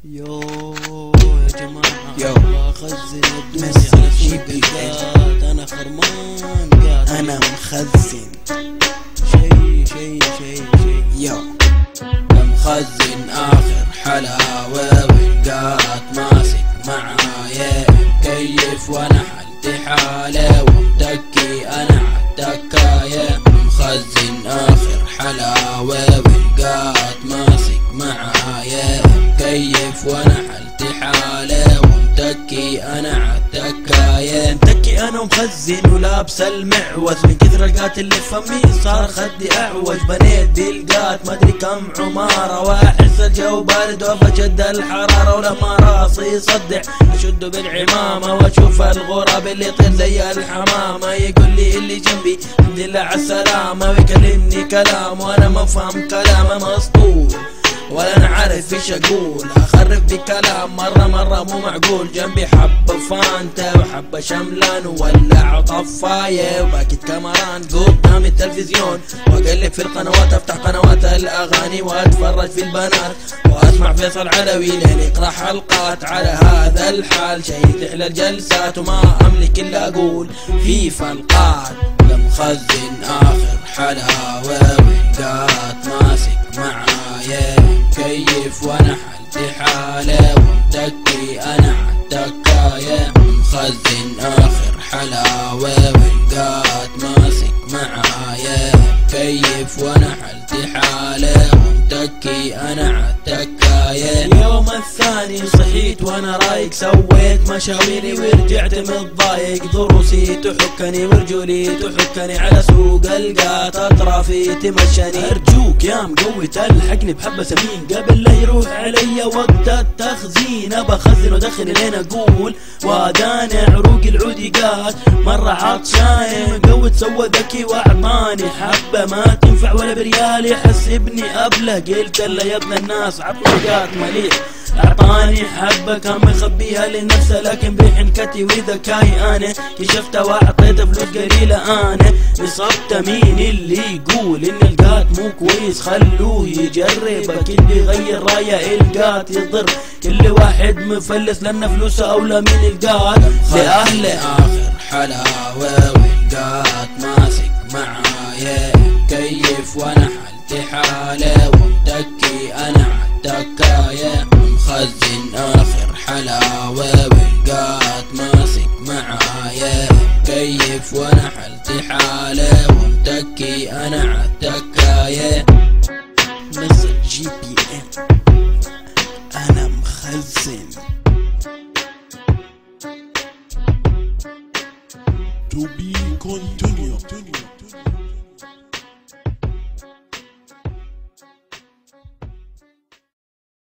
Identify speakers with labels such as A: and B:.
A: يو يا جماعة
B: يو
A: بخزن الدنيا سوق القات. أنا خرمان قات،
B: أنا مخزن
A: شي
B: يو
A: مخزن آخر حلاوة والقات ماسك معايا مكيف وأنا حالتي حالة ومتكي أنا عالتكاية. مخزن آخر حلاوة والقات ماسك معايا مكيف وأنا حالتي حالة ومتكي أنا عالتكاية. متكي أنا ومخزن ولابس المعوز من كثر القات اللي في فمي صار خدي أعوج. بنيت بالقات مدري كم عمارة وأحس الجو بارد وبجد الحرارة، ولما راسي يصدع أشده بالعمامة وأشوف الغراب اللي يطير زي الحمامة. يقول لي اللي جنبي الحمد لله عالسلامة ويكلمني كلام وأنا ما فهم كلامه مسطول ولا انا عارف ايش اقول. اخرف بكلام مرة مو معقول. جنبي حبة فانتا وحبة شملان وولع طفاية وباكيت كاميران قدام التلفزيون، واقلب في القنوات افتح قنوات الاغاني واتفرج في البنات واسمع فيصل علوي لين يقرا حلقات. على هذا الحال شيء تحلى الجلسات وما املك الا اقول في فلقات. مخزن اخر حلاوة والقات ماسك معايا مكيف وانا حالتي حالة ومتكي انا عالتكاية. مخزن اخر حلاوة والقات ماسك معايا مكيف وانا حالتي حالة ومتكي انا عالتكاية. اليوم الثاني صحيت وانا رايق، سويت مشاويري ورجعت متضايق. ضروسي تحكني ورجولي تحكني على سوق القات اطرافي تمشني. ارجوك يا مقوي تلحقني بحبة سمين قبل لا يروح علي وقت التخزين. بخزن ودخن لين اقول واداني عروق العود قات. مرة عطشان مقوي تسوى ذكي واعطاني حبة ما تنفع ولا بريال يحسبني ابله. قلت له يا ابن الناس عطني قات مليح، اعطاني حبة كان مخبيها لنفسه لكن بحنكتي وذكاي انا كشفته واعطيته فلوس قليلة. انا نصبت مين اللي يقول ان القات مو كويس خلوه يجرب. كل يغير رايه القات يضر، كل واحد مفلس لان فلوسه اولى من القات لاهله. اخر حلاوة والقات ماسك معايا مكيف وانا حالتي حالة ومتكي انا عالتكاية. مخزن اخر حلاوة والقات ماسك معايا مكيف وانا حالتي حالة ومتكي انا عالتكاية.
B: نزل GPN أنا مخزن.
C: To be continued.